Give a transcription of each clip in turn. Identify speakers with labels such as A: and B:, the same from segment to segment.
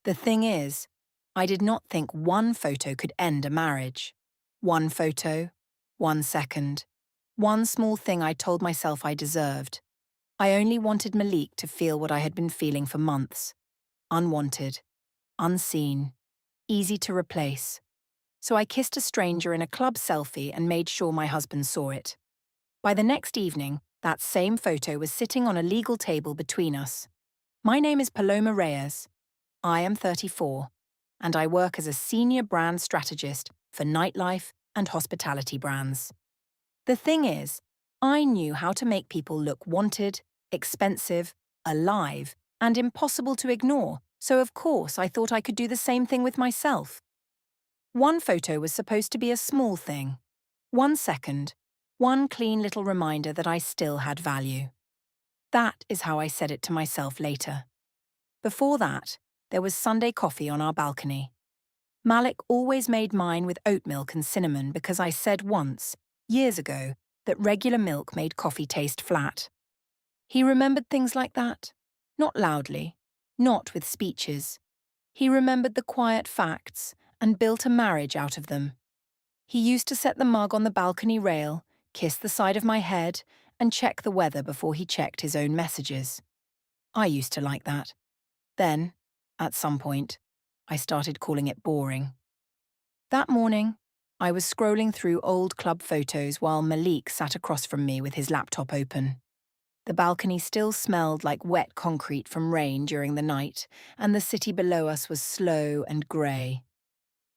A: The thing is, I did not think one photo could end a marriage. One photo, 1 second, one small thing I told myself I deserved. I only wanted Malik to feel what I had been feeling for months. Unwanted, unseen, easy to replace. So I kissed a stranger in a club selfie and made sure my husband saw it. By the next evening, that same photo was sitting on a legal table between us. My name is Paloma Reyes. I am 34, and I work as a senior brand strategist for nightlife and hospitality brands. The thing is, I knew how to make people look wanted, expensive, alive, and impossible to ignore, so of course I thought I could do the same thing with myself. One photo was supposed to be a small thing. 1 second, one clean little reminder that I still had value. That is how I said it to myself later. Before that, there was Sunday coffee on our balcony. Malik always made mine with oat milk and cinnamon because I said once, years ago, that regular milk made coffee taste flat. He remembered things like that. Not loudly, not with speeches. He remembered the quiet facts and built a marriage out of them. He used to set the mug on the balcony rail, kiss the side of my head, and check the weather before he checked his own messages. I used to like that. Then, at some point, I started calling it boring. That morning, I was scrolling through old club photos while Malik sat across from me with his laptop open. The balcony still smelled like wet concrete from rain during the night, and the city below us was slow and grey.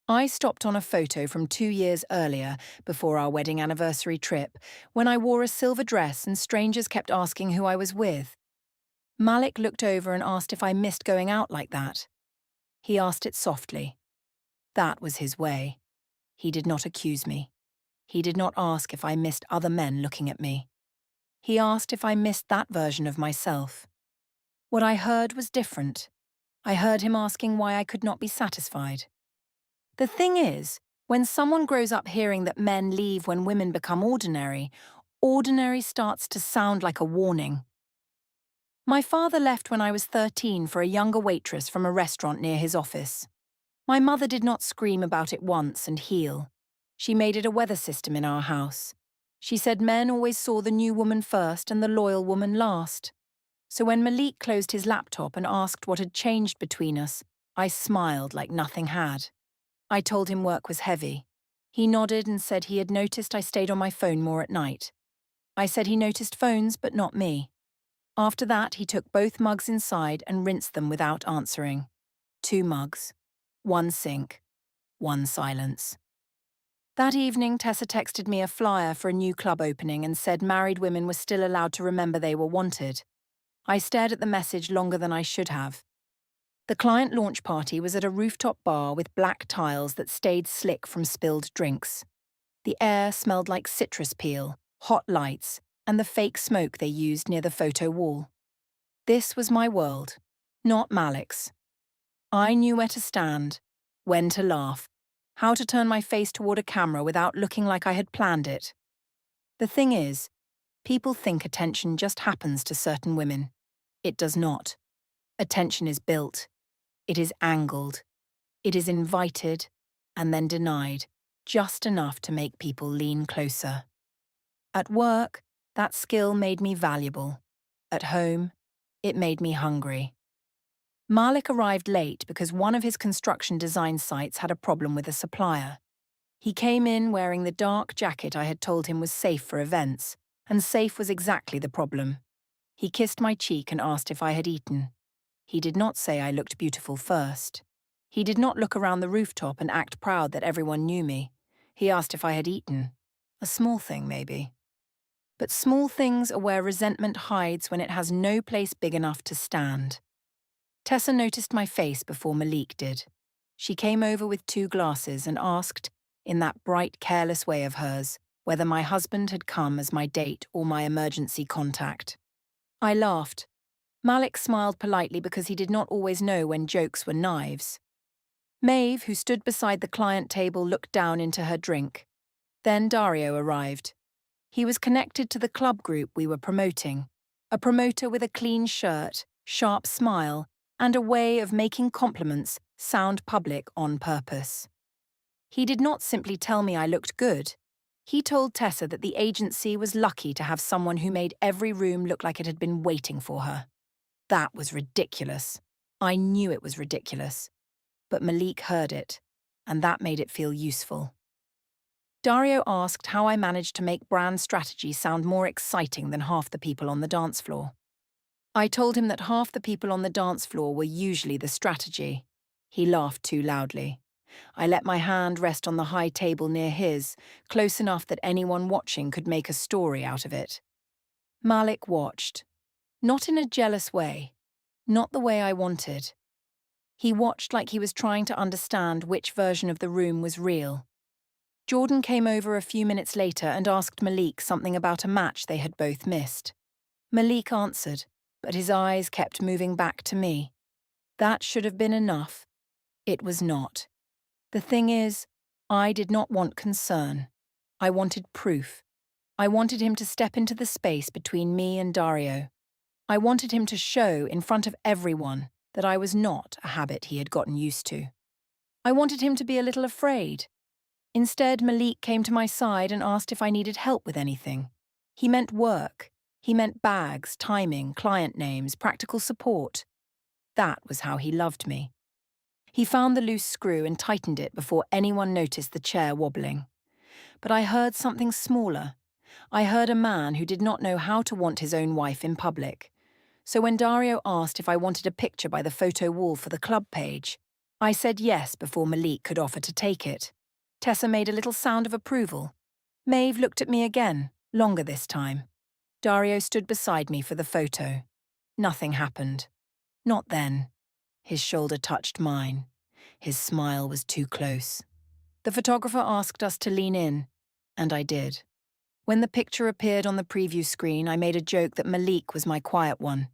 A: I stopped on a photo from 2 years earlier, before our wedding anniversary trip, when I wore a silver dress and strangers kept asking who I was with. Malik looked over and asked if I missed going out like that. He asked it softly. That was his way. He did not accuse me. He did not ask if I missed other men looking at me. He asked if I missed that version of myself. What I heard was different. I heard him asking why I could not be satisfied. The thing is, when someone grows up hearing that men leave when women become ordinary, ordinary starts to sound like a warning. My father left when I was 13 for a younger waitress from a restaurant near his office. My mother did not scream about it once and heal. She made it a weather system in our house. She said men always saw the new woman first and the loyal woman last. So when Malik closed his laptop and asked what had changed between us, I smiled like nothing had. I told him work was heavy. He nodded and said he had noticed I stayed on my phone more at night. I said he noticed phones but not me. After that, he took both mugs inside and rinsed them without answering. 2 mugs. 1 sink. 1 silence. That evening, Tessa texted me a flyer for a new club opening and said married women were still allowed to remember they were wanted. I stared at the message longer than I should have. The client launch party was at a rooftop bar with black tiles that stayed slick from spilled drinks. The air smelled like citrus peel, hot lights, and the fake smoke they used near the photo wall. This was my world, not Malik's. I knew where to stand, when to laugh, how to turn my face toward a camera without looking like I had planned it. The thing is, people think attention just happens to certain women. It does not. Attention is built. It is angled. It is invited and then denied, just enough to make people lean closer. At work, that skill made me valuable. At home, it made me hungry. Malik arrived late because one of his construction design sites had a problem with a supplier. He came in wearing the dark jacket I had told him was safe for events, and safe was exactly the problem. He kissed my cheek and asked if I had eaten. He did not say I looked beautiful first. He did not look around the rooftop and act proud that everyone knew me. He asked if I had eaten. A small thing, maybe. But small things are where resentment hides when it has no place big enough to stand. Tessa noticed my face before Malik did. She came over with 2 glasses and asked, in that bright, careless way of hers, whether my husband had come as my date or my emergency contact. I laughed. Malik smiled politely because he did not always know when jokes were knives. Maeve, who stood beside the client table, looked down into her drink. Then Dario arrived. He was connected to the club group we were promoting, a promoter with a clean shirt, sharp smile, and a way of making compliments sound public on purpose. He did not simply tell me I looked good. He told Tessa that the agency was lucky to have someone who made every room look like it had been waiting for her. That was ridiculous. I knew it was ridiculous. But Malik heard it, and that made it feel useful. Dario asked how I managed to make brand strategy sound more exciting than half the people on the dance floor. I told him that half the people on the dance floor were usually the strategy. He laughed too loudly. I let my hand rest on the high table near his, close enough that anyone watching could make a story out of it. Malik watched. Not in a jealous way. Not the way I wanted. He watched like he was trying to understand which version of the room was real. Jordan came over a few minutes later and asked Malik something about a match they had both missed. Malik answered, but his eyes kept moving back to me. That should have been enough. It was not. The thing is, I did not want concern. I wanted proof. I wanted him to step into the space between me and Dario. I wanted him to show in front of everyone that I was not a habit he had gotten used to. I wanted him to be a little afraid. Instead, Malik came to my side and asked if I needed help with anything. He meant work. He meant bags, timing, client names, practical support. That was how he loved me. He found the loose screw and tightened it before anyone noticed the chair wobbling. But I heard something smaller. I heard a man who did not know how to want his own wife in public. So when Dario asked if I wanted a picture by the photo wall for the club page, I said yes before Malik could offer to take it. Tessa made a little sound of approval. Maeve looked at me again, longer this time. Dario stood beside me for the photo. Nothing happened. Not then. His shoulder touched mine. His smile was too close. The photographer asked us to lean in, and I did. When the picture appeared on the preview screen, I made a joke that Malik was my quiet one.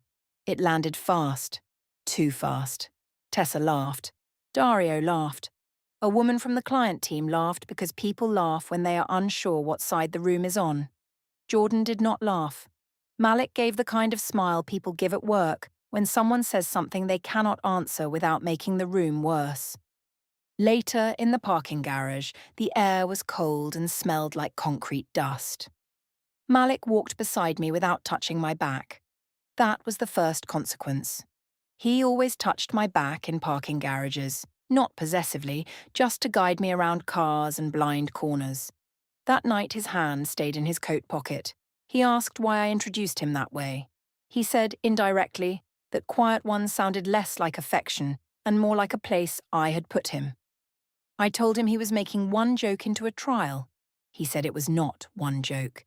A: It landed fast. Too fast. Tessa laughed. Dario laughed. A woman from the client team laughed because people laugh when they are unsure what side the room is on. Jordan did not laugh. Malik gave the kind of smile people give at work when someone says something they cannot answer without making the room worse. Later, in the parking garage, the air was cold and smelled like concrete dust. Malik walked beside me without touching my back. That was the first consequence. He always touched my back in parking garages, not possessively, just to guide me around cars and blind corners. That night his hand stayed in his coat pocket. He asked why I introduced him that way. He said, indirectly, that quiet ones sounded less like affection and more like a place I had put him. I told him he was making one joke into a trial. He said it was not one joke.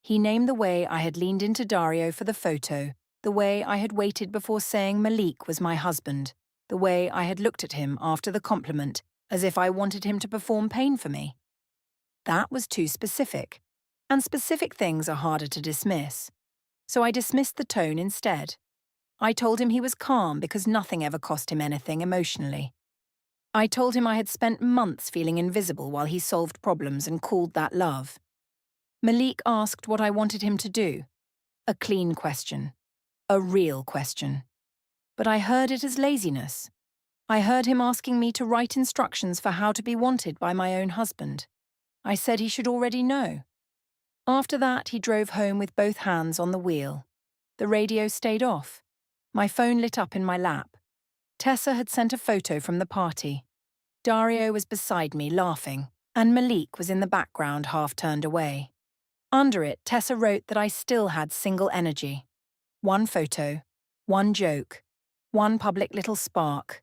A: He named the way I had leaned into Dario for the photo, the way I had waited before saying Malik was my husband, the way I had looked at him after the compliment as if I wanted him to perform pain for me. That was too specific, and specific things are harder to dismiss. So I dismissed the tone instead. I told him he was calm because nothing ever cost him anything emotionally. I told him I had spent months feeling invisible while he solved problems and called that love. Malik asked what I wanted him to do. A clean question. A real question. But I heard it as laziness. I heard him asking me to write instructions for how to be wanted by my own husband. I said he should already know. After that, he drove home with both hands on the wheel. The radio stayed off. My phone lit up in my lap. Tessa had sent a photo from the party. Dario was beside me, laughing, and Malik was in the background, half turned away. Under it, Tessa wrote that I still had single energy. One photo, one joke, one public little spark.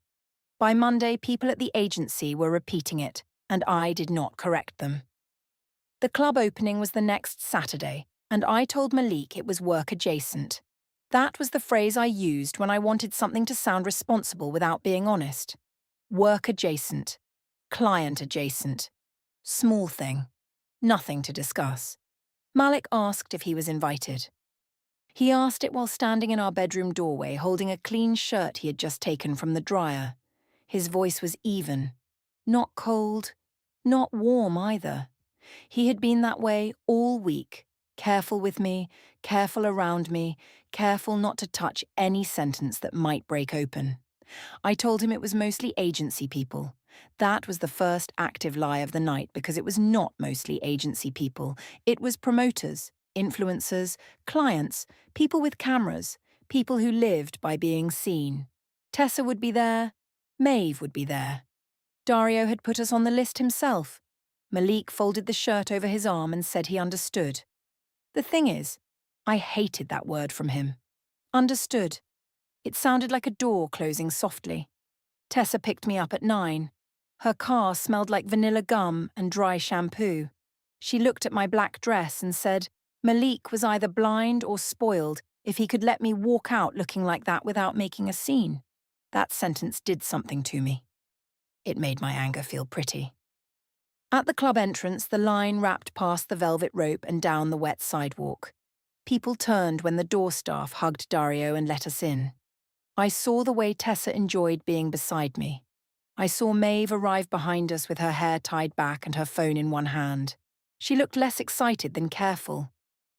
A: By Monday, people at the agency were repeating it, and I did not correct them. The club opening was the next Saturday, and I told Malik it was work adjacent. That was the phrase I used when I wanted something to sound responsible without being honest. Work adjacent. Client adjacent. Small thing. Nothing to discuss. Malik asked if he was invited. He asked it while standing in our bedroom doorway holding a clean shirt he had just taken from the dryer. His voice was even. Not cold. Not warm either. He had been that way all week. Careful with me, careful around me, careful not to touch any sentence that might break open. I told him it was mostly agency people. That was the first active lie of the night because it was not mostly agency people. It was promoters, influencers, clients, people with cameras, people who lived by being seen. Tessa would be there. Maeve would be there. Dario had put us on the list himself. Malik folded the shirt over his arm and said he understood. The thing is, I hated that word from him. Understood. It sounded like a door closing softly. Tessa picked me up at 9. Her car smelled like vanilla gum and dry shampoo. She looked at my black dress and said, Malik was either blind or spoiled if he could let me walk out looking like that without making a scene. That sentence did something to me. It made my anger feel pretty. At the club entrance, the line wrapped past the velvet rope and down the wet sidewalk. People turned when the door staff hugged Dario and let us in. I saw the way Tessa enjoyed being beside me. I saw Maeve arrive behind us with her hair tied back and her phone in one hand. She looked less excited than careful.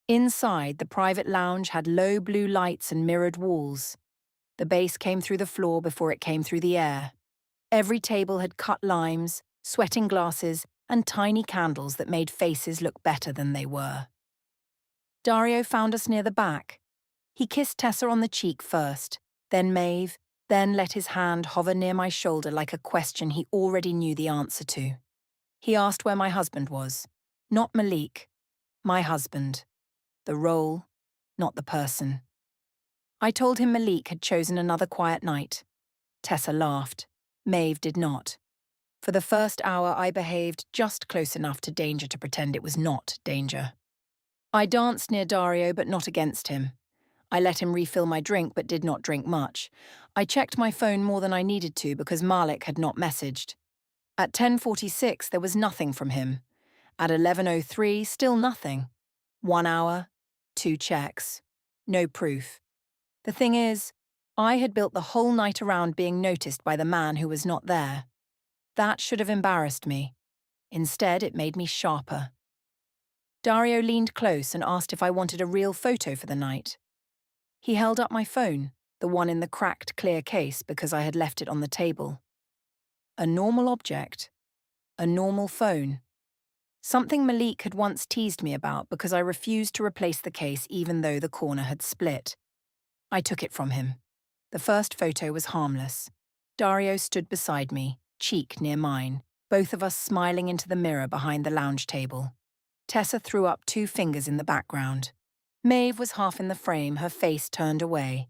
A: Inside, the private lounge had low blue lights and mirrored walls. The bass came through the floor before it came through the air. Every table had cut limes, sweating glasses, and tiny candles that made faces look better than they were. Dario found us near the back. He kissed Tessa on the cheek first, then Maeve, then let his hand hover near my shoulder like a question he already knew the answer to. He asked where my husband was. Not Malik. My husband. The role, not the person. I told him Malik had chosen another quiet night. Tessa laughed. Maeve did not. For the first hour, I behaved just close enough to danger to pretend it was not danger. I danced near Dario, but not against him. I let him refill my drink, but did not drink much. I checked my phone more than I needed to because Malik had not messaged. At 10:46, there was nothing from him. At 11:03, still nothing. 1 hour, 2 checks. No proof. The thing is, I had built the whole night around being noticed by the man who was not there. That should have embarrassed me. Instead, it made me sharper. Dario leaned close and asked if I wanted a real photo for the night. He held up my phone, the one in the cracked clear case because I had left it on the table. A normal object. A normal phone. Something Malik had once teased me about because I refused to replace the case even though the corner had split. I took it from him. The first photo was harmless. Dario stood beside me, cheek near mine, both of us smiling into the mirror behind the lounge table. Tessa threw up 2 fingers in the background. Maeve was half in the frame, her face turned away.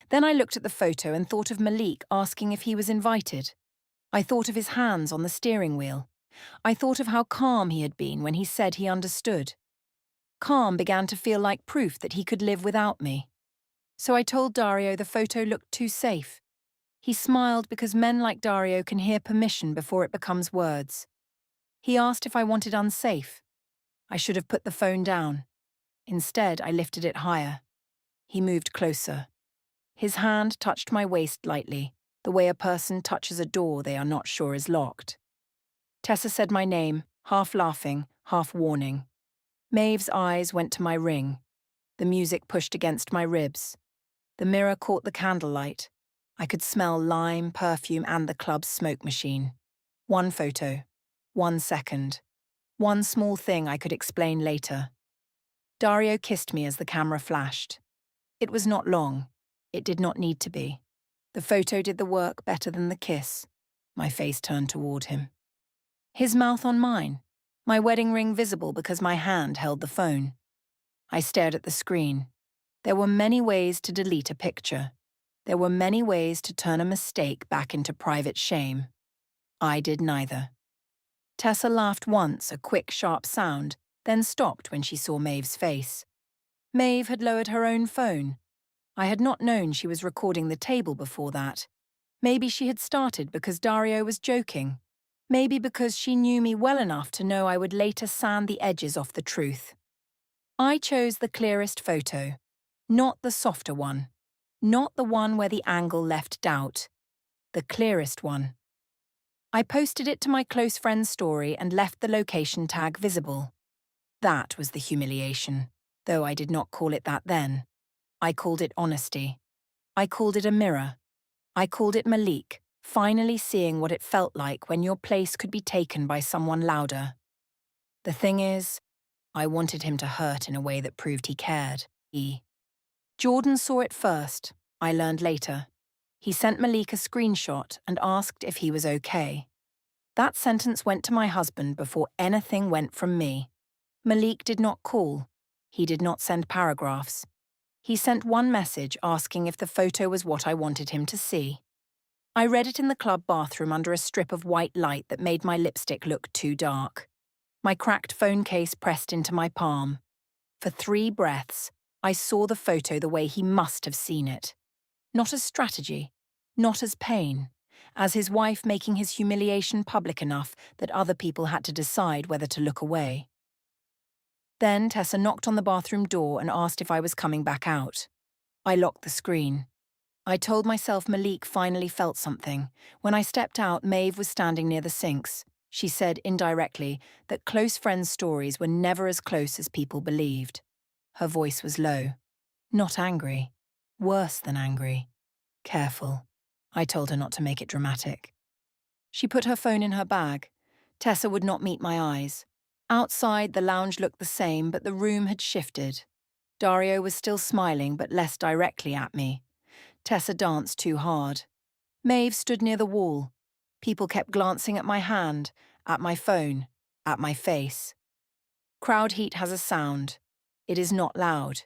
A: Then I looked at the photo and thought of Malik asking if he was invited. I thought of his hands on the steering wheel. I thought of how calm he had been when he said he understood. Calm began to feel like proof that he could live without me. So I told Dario the photo looked too safe. He smiled because men like Dario can hear permission before it becomes words. He asked if I wanted unsafe. I should have put the phone down. Instead, I lifted it higher. He moved closer. His hand touched my waist lightly, the way a person touches a door they are not sure is locked. Tessa said my name, half laughing, half warning. Maeve's eyes went to my ring. The music pushed against my ribs. The mirror caught the candlelight. I could smell lime, perfume, and the club's smoke machine. 1 photo. 1 second. 1 small thing I could explain later. Dario kissed me as the camera flashed. It was not long. It did not need to be. The photo did the work better than the kiss. My face turned toward him. His mouth on mine. My wedding ring visible because my hand held the phone. I stared at the screen. There were many ways to delete a picture. There were many ways to turn a mistake back into private shame. I did neither. Tessa laughed once, a quick, sharp sound, then stopped when she saw Maeve's face. Maeve had lowered her own phone. I had not known she was recording the table before that. Maybe she had started because Dario was joking. Maybe because she knew me well enough to know I would later sand the edges off the truth. I chose the clearest photo, not the softer one, not the one where the angle left doubt, the clearest one. I posted it to my close friend's story and left the location tag visible. That was the humiliation, though I did not call it that then. I called it honesty. I called it a mirror. I called it Malik, finally seeing what it felt like when your place could be taken by someone louder. The thing is, I wanted him to hurt in a way that proved he cared. Jordan saw it first, I learned later. He sent Malik a screenshot and asked if he was okay. That sentence went to my husband before anything went from me. Malik did not call. He did not send paragraphs. He sent one message asking if the photo was what I wanted him to see. I read it in the club bathroom under a strip of white light that made my lipstick look too dark. My cracked phone case pressed into my palm. For 3 breaths, I saw the photo the way he must have seen it. Not as strategy, not as pain, as his wife making his humiliation public enough that other people had to decide whether to look away. Then Tessa knocked on the bathroom door and asked if I was coming back out. I locked the screen. I told myself Malik finally felt something. When I stepped out, Maeve was standing near the sinks. She said indirectly that close friends' stories were never as close as people believed. Her voice was low. Not angry. Worse than angry. Careful. I told her not to make it dramatic. She put her phone in her bag. Tessa would not meet my eyes. Outside, the lounge looked the same, but the room had shifted. Dario was still smiling, but less directly at me. Tessa danced too hard. Maeve stood near the wall. People kept glancing at my hand, at my phone, at my face. Crowd heat has a sound. It is not loud.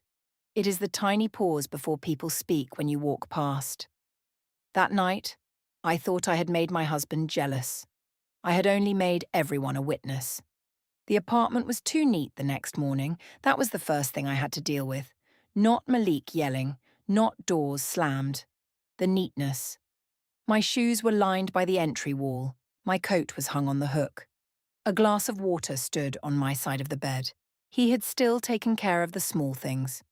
A: It is the tiny pause before people speak when you walk past. That night, I thought I had made my husband jealous. I had only made everyone a witness. The apartment was too neat the next morning. That was the first thing I had to deal with. Not Malik yelling, not doors slammed. The neatness. My shoes were lined by the entry wall. My coat was hung on the hook. A glass of water stood on my side of the bed. He had still taken care of the small things.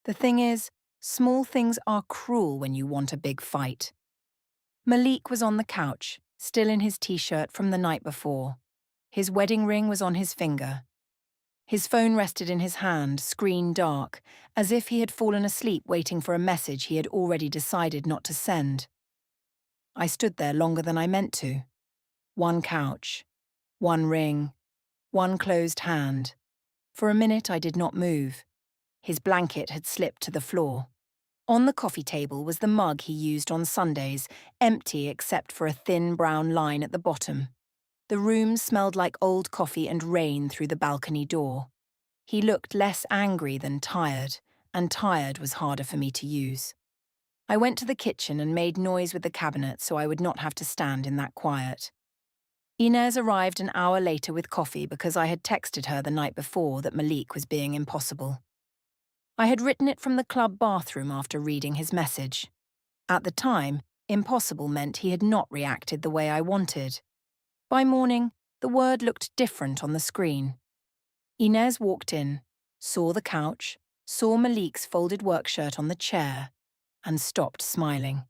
A: The thing is, small things are cruel when you want a big fight. Malik was on the couch, still in his t-shirt from the night before. His wedding ring was on his finger. His phone rested in his hand, screen dark, as if he had fallen asleep waiting for a message he had already decided not to send. I stood there longer than I meant to. One couch, one ring, one closed hand. For a minute I did not move. His blanket had slipped to the floor. On the coffee table was the mug he used on Sundays, empty except for a thin brown line at the bottom. The room smelled like old coffee and rain through the balcony door. He looked less angry than tired, and tired was harder for me to use. I went to the kitchen and made noise with the cabinet so I would not have to stand in that quiet. Inez arrived an hour later with coffee because I had texted her the night before that Malik was being impossible. I had written it from the club bathroom after reading his message. At the time, impossible meant he had not reacted the way I wanted. By morning, the word looked different on the screen. Inez walked in, saw the couch, saw Malik's folded work shirt on the chair, and stopped smiling.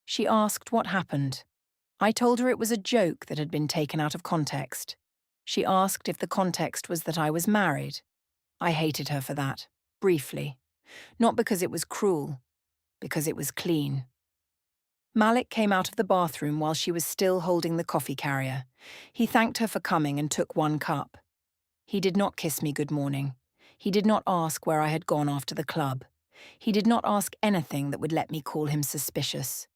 A: She asked what happened. I told her it was a joke that had been taken out of context. She asked if the context was that I was married. I hated her for that, briefly. Not because it was cruel, because it was clean. Malik came out of the bathroom while she was still holding the coffee carrier. He thanked her for coming and took one cup. He did not kiss me good morning. He did not ask where I had gone after the club. He did not ask anything that would let me call him suspicious.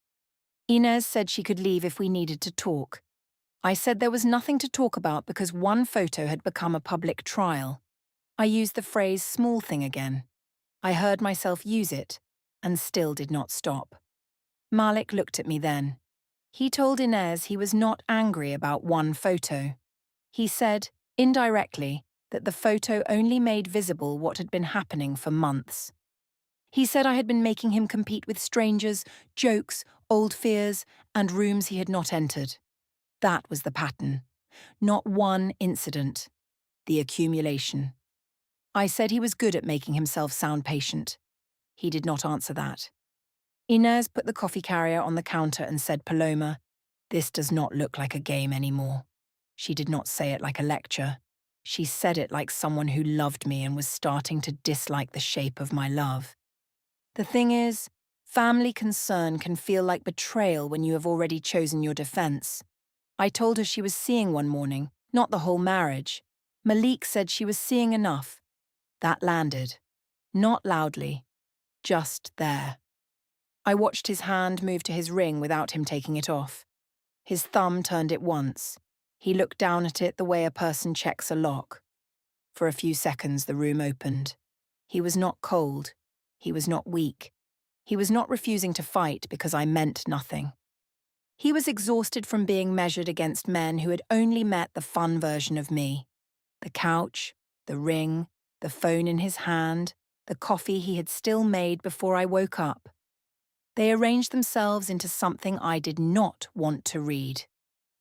A: Inez said she could leave if we needed to talk. I said there was nothing to talk about because one photo had become a public trial. I used the phrase small thing again. I heard myself use it, and still did not stop. Malik looked at me then. He told Inez he was not angry about one photo. He said, indirectly, that the photo only made visible what had been happening for months. He said I had been making him compete with strangers, jokes, old fears, and rooms he had not entered. That was the pattern. Not one incident. The accumulation. I said he was good at making himself sound patient. He did not answer that. Inez put the coffee carrier on the counter and said, Paloma, this does not look like a game anymore. She did not say it like a lecture. She said it like someone who loved me and was starting to dislike the shape of my love. The thing is, Family concern can feel like betrayal when you have already chosen your defense. I told her she was seeing one morning, not the whole marriage. Malik said she was seeing enough. That landed. Not loudly, just there. I watched his hand move to his ring without him taking it off. His thumb turned it once. He looked down at it the way a person checks a lock. For a few seconds, the room opened. He was not cold. He was not weak. He was not refusing to fight because I meant nothing. He was exhausted from being measured against men who had only met the fun version of me. The couch, the ring, the phone in his hand, the coffee he had still made before I woke up. They arranged themselves into something I did not want to read.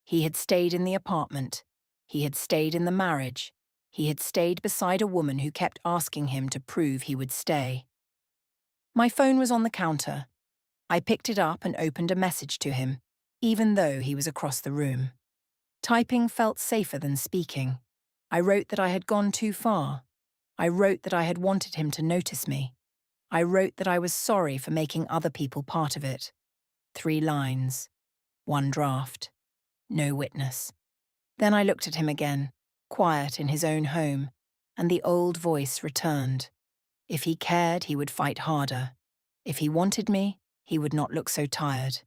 A: He had stayed in the apartment. He had stayed in the marriage. He had stayed beside a woman who kept asking him to prove he would stay. My phone was on the counter. I picked it up and opened a message to him, even though he was across the room. Typing felt safer than speaking. I wrote that I had gone too far. I wrote that I had wanted him to notice me. I wrote that I was sorry for making other people part of it. 3 lines. 1 draft. No witness. Then I looked at him again, quiet in his own home, and the old voice returned. If he cared, he would fight harder. If he wanted me, he would not look so tired.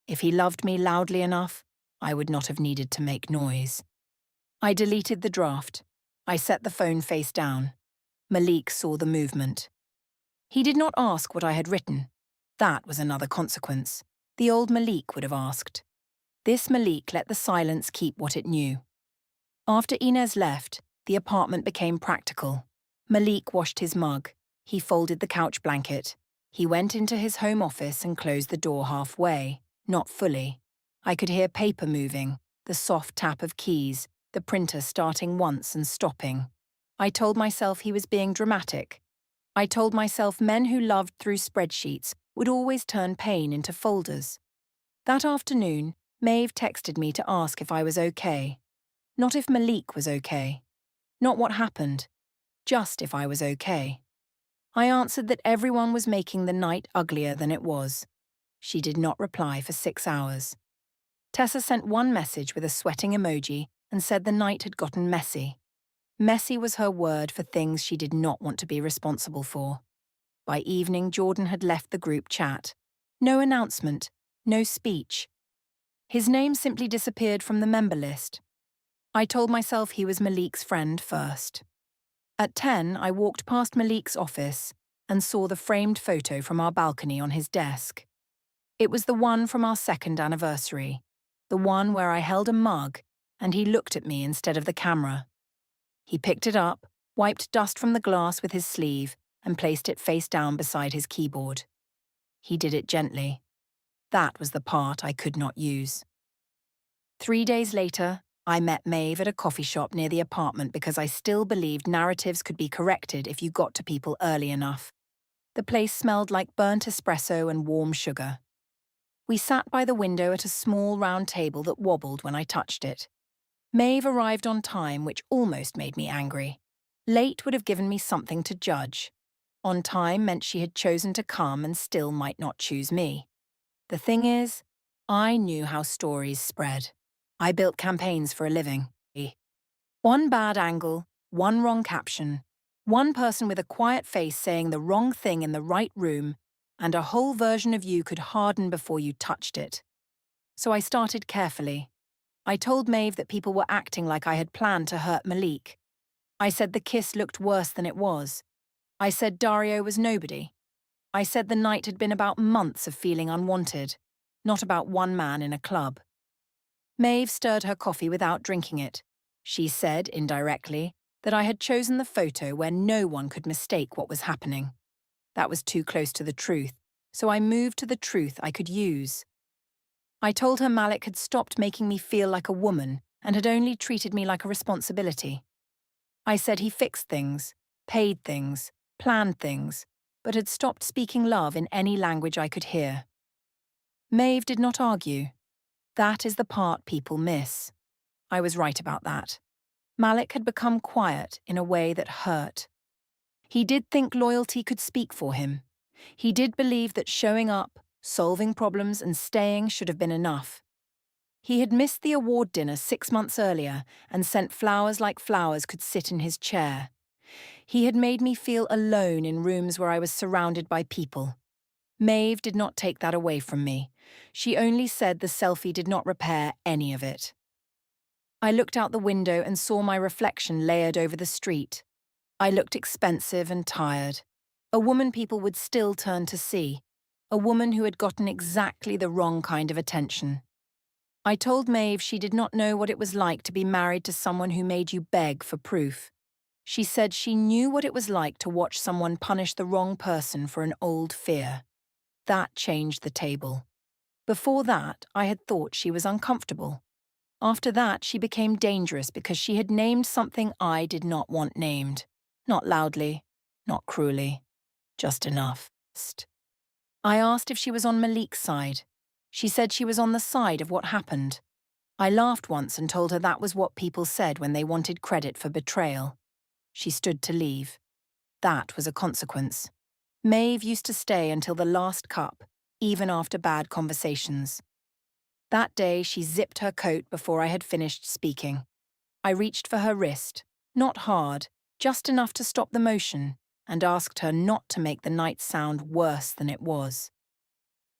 A: If he loved me loudly enough, I would not have needed to make noise. I deleted the draft. I set the phone face down. Malik saw the movement. He did not ask what I had written. That was another consequence. The old Malik would have asked. This Malik let the silence keep what it knew. After Inez left, the apartment became practical. Malik washed his mug. He folded the couch blanket. He went into his home office and closed the door halfway, not fully. I could hear paper moving, the soft tap of keys, the printer starting once and stopping. I told myself he was being dramatic. I told myself men who loved through spreadsheets would always turn pain into folders. That afternoon, Maeve texted me to ask if I was okay. Not if Malik was okay. Not what happened. Just if I was okay. I answered that everyone was making the night uglier than it was. She did not reply for 6 hours. Tessa sent one message with a sweating emoji and said the night had gotten messy. Messy was her word for things she did not want to be responsible for. By evening, Jordan had left the group chat. No announcement, no speech. His name simply disappeared from the member list. I told myself he was Malik's friend first. At 10, I walked past Malik's office and saw the framed photo from our balcony on his desk. It was the one from our 2nd anniversary, the one where I held a mug and he looked at me instead of the camera. He picked it up, wiped dust from the glass with his sleeve, and placed it face down beside his keyboard. He did it gently. That was the part I could not use. 3 days later, I met Maeve at a coffee shop near the apartment because I still believed narratives could be corrected if you got to people early enough. The place smelled like burnt espresso and warm sugar. We sat by the window at a small round table that wobbled when I touched it. Maeve arrived on time, which almost made me angry. Late would have given me something to judge. On time meant she had chosen to come and still might not choose me. The thing is, I knew how stories spread. I built campaigns for a living. One bad angle, one wrong caption, one person with a quiet face saying the wrong thing in the right room, and a whole version of you could harden before you touched it. So I started carefully. I told Maeve that people were acting like I had planned to hurt Malik. I said the kiss looked worse than it was. I said Dario was nobody. I said the night had been about months of feeling unwanted, not about one man in a club. Maeve stirred her coffee without drinking it. She said, indirectly, that I had chosen the photo where no one could mistake what was happening. That was too close to the truth, so I moved to the truth I could use. I told her Malik had stopped making me feel like a woman and had only treated me like a responsibility. I said he fixed things, paid things, planned things, but had stopped speaking love in any language I could hear. Maeve did not argue. That is the part people miss. I was right about that. Malik had become quiet in a way that hurt. He did think loyalty could speak for him, He did believe that showing up, solving problems, and staying should have been enough. He had missed the award dinner 6 months earlier and sent flowers like flowers could sit in his chair. He had made me feel alone in rooms where I was surrounded by people. Maeve did not take that away from me. She only said the selfie did not repair any of it. I looked out the window and saw my reflection layered over the street. I looked expensive and tired. A woman people would still turn to see. A woman who had gotten exactly the wrong kind of attention. I told Maeve she did not know what it was like to be married to someone who made you beg for proof. She said she knew what it was like to watch someone punish the wrong person for an old fear. That changed the table. Before that, I had thought she was uncomfortable. After that, she became dangerous because she had named something I did not want named. Not loudly, not cruelly, just enough. I asked if she was on Malik's side. She said she was on the side of what happened. I laughed once and told her that was what people said when they wanted credit for betrayal. She stood to leave. That was a consequence. Maeve used to stay until the last cup, even after bad conversations. That day, she zipped her coat before I had finished speaking. I reached for her wrist, not hard, just enough to stop the motion, and asked her not to make the night sound worse than it was.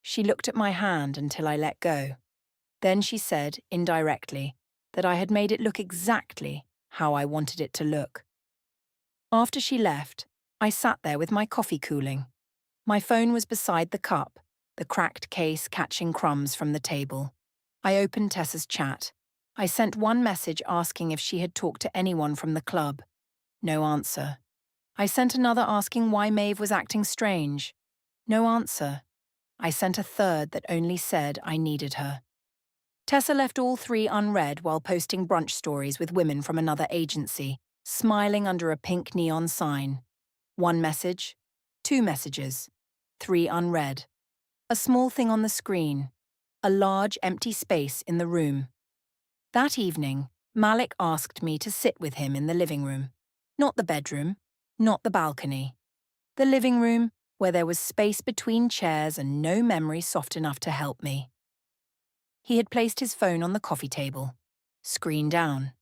A: She looked at my hand until I let go. Then she said, indirectly, that I had made it look exactly how I wanted it to look. After she left, I sat there with my coffee cooling. My phone was beside the cup, the cracked case catching crumbs from the table. I opened Tessa's chat. I sent one message asking if she had talked to anyone from the club. No answer. I sent another asking why Maeve was acting strange. No answer. I sent a third that only said I needed her. Tessa left all three unread while posting brunch stories with women from another agency, smiling under a pink neon sign. One message, two messages, three unread. A small thing on the screen, a large empty space in the room. That evening, Malik asked me to sit with him in the living room. Not the bedroom, not the balcony. The living room, where there was space between chairs and no memory soft enough to help me. He had placed his phone on the coffee table, screen down.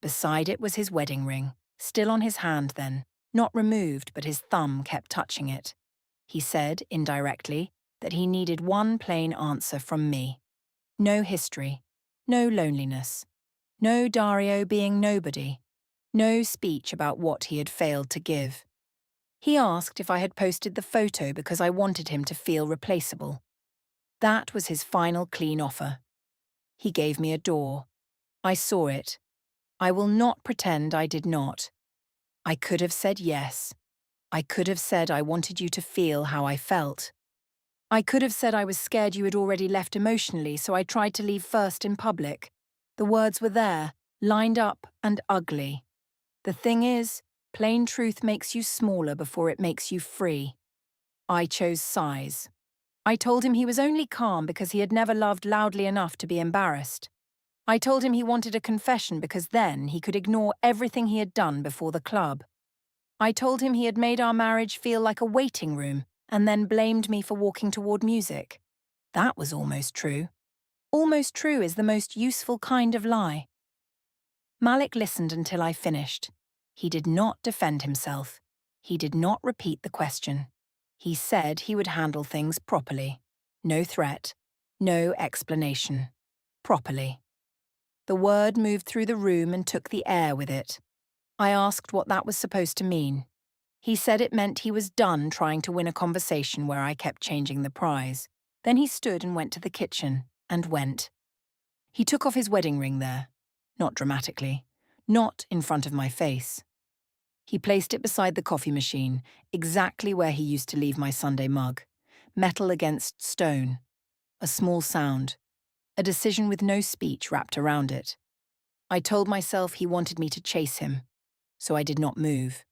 A: Beside it was his wedding ring, still on his hand then, not removed, but his thumb kept touching it. He said, indirectly, that he needed one plain answer from me. No history, no loneliness, no Dario being nobody, no speech about what he had failed to give. He asked if I had posted the photo because I wanted him to feel replaceable. That was his final clean offer. He gave me a door. I saw it. I will not pretend I did not. I could have said yes. I could have said I wanted you to feel how I felt. I could have said I was scared you had already left emotionally, so I tried to leave first in public. The words were there, lined up and ugly. The thing is, plain truth makes you smaller before it makes you free. I chose size. I told him he was only calm because he had never loved loudly enough to be embarrassed. I told him he wanted a confession because then he could ignore everything he had done before the club. I told him he had made our marriage feel like a waiting room and then blamed me for walking toward music. That was almost true. Almost true is the most useful kind of lie. Malik listened until I finished. He did not defend himself. He did not repeat the question. He said he would handle things properly. No threat, no explanation. Properly. The word moved through the room and took the air with it. I asked what that was supposed to mean. He said it meant he was done trying to win a conversation where I kept changing the prize. Then he stood and went to the kitchen, and went. He took off his wedding ring there. Not dramatically. Not in front of my face. He placed it beside the coffee machine, exactly where he used to leave my Sunday mug. Metal against stone. A small sound. A decision with no speech wrapped around it. I told myself he wanted me to chase him, so I did not move.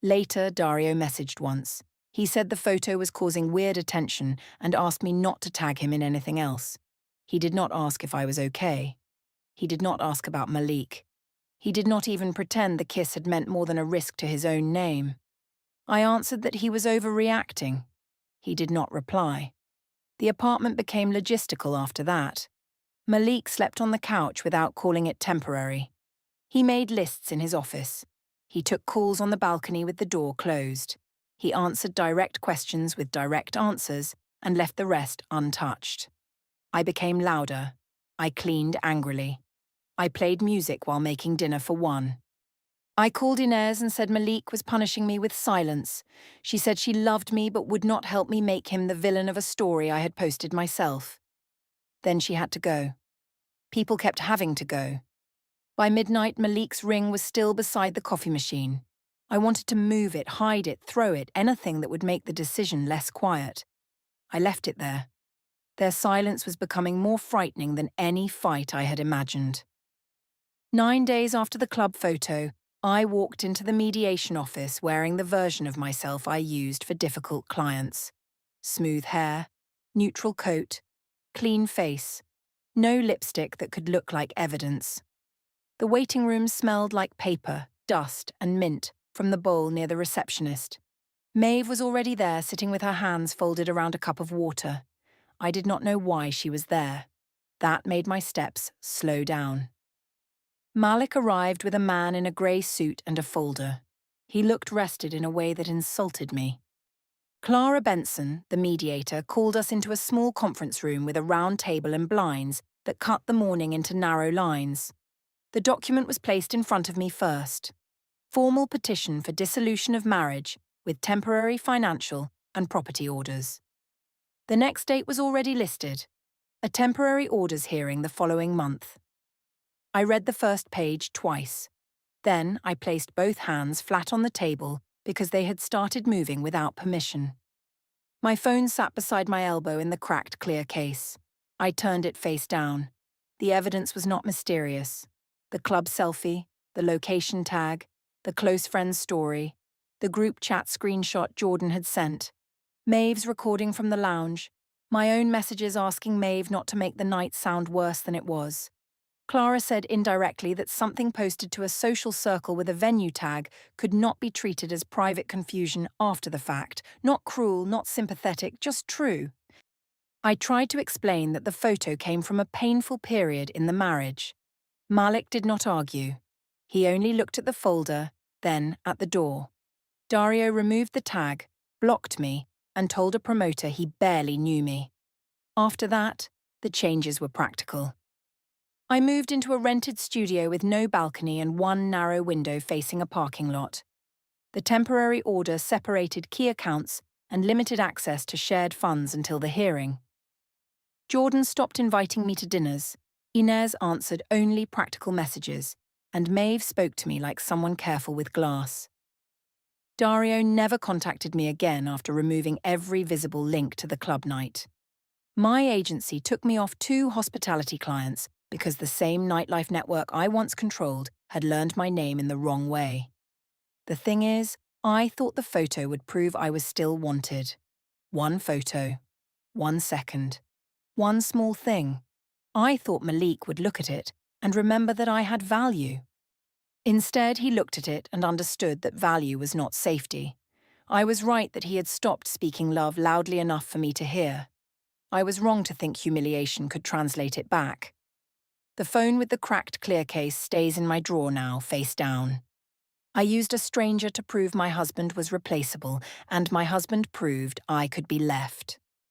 A: Later, Dario messaged once. He said the photo was causing weird attention and asked me not to tag him in anything else. He did not ask if I was okay. He did not ask about Malik. He did not even pretend the kiss had meant more than a risk to his own name. I answered that he was overreacting. He did not reply. The apartment became logistical after that. Malik slept on the couch without calling it temporary. He made lists in his office. He took calls on the balcony with the door closed. He answered direct questions with direct answers and left the rest untouched. I became louder. I cleaned angrily. I played music while making dinner for one. I called Inez and said Malik was punishing me with silence. She said she loved me but would not help me make him the villain of a story I had posted myself. Then she had to go. People kept having to go. By midnight, Malik's ring was still beside the coffee machine. I wanted to move it, hide it, throw it, anything that would make the decision less quiet. I left it there. Their silence was becoming more frightening than any fight I had imagined. 9 days after the club photo, I walked into the mediation office wearing the version of myself I used for difficult clients. Smooth hair, neutral coat, clean face, no lipstick that could look like evidence. The waiting room smelled like paper, dust, and mint from the bowl near the receptionist. Maeve was already there, sitting with her hands folded around a cup of water. I did not know why she was there. That made my steps slow down. Malik arrived with a man in a grey suit and a folder. He looked rested in a way that insulted me. Clara Benson, the mediator, called us into a small conference room with a round table and blinds that cut the morning into narrow lines. The document was placed in front of me first. Formal petition for dissolution of marriage with temporary financial and property orders. The next date was already listed, a temporary orders hearing the following month. I read the first page twice. Then I placed both hands flat on the table because they had started moving without permission. My phone sat beside my elbow in the cracked clear case. I turned it face down. The evidence was not mysterious. The club selfie, the location tag, the close friend's story, the group chat screenshot Jordan had sent, Maeve's recording from the lounge, my own messages asking Maeve not to make the night sound worse than it was. Clara said indirectly that something posted to a social circle with a venue tag could not be treated as private confusion after the fact, not cruel, not sympathetic, just true. I tried to explain that the photo came from a painful period in the marriage. Malik did not argue. He only looked at the folder, then at the door. Dario removed the tag, blocked me, and told a promoter he barely knew me. After that, the changes were practical. I moved into a rented studio with no balcony and one narrow window facing a parking lot. The temporary order separated key accounts and limited access to shared funds until the hearing. Jordan stopped inviting me to dinners. Inez answered only practical messages, and Maeve spoke to me like someone careful with glass. Dario never contacted me again after removing every visible link to the club night. My agency took me off 2 hospitality clients because the same nightlife network I once controlled had learned my name in the wrong way. The thing is, I thought the photo would prove I was still wanted. One photo, 1 second, one small thing. I thought Malik would look at it and remember that I had value. Instead, he looked at it and understood that value was not safety. I was right that he had stopped speaking love loudly enough for me to hear. I was wrong to think humiliation could translate it back. The phone with the cracked clear case stays in my drawer now, face down. I used a stranger to prove my husband was replaceable, and my husband proved I could be left.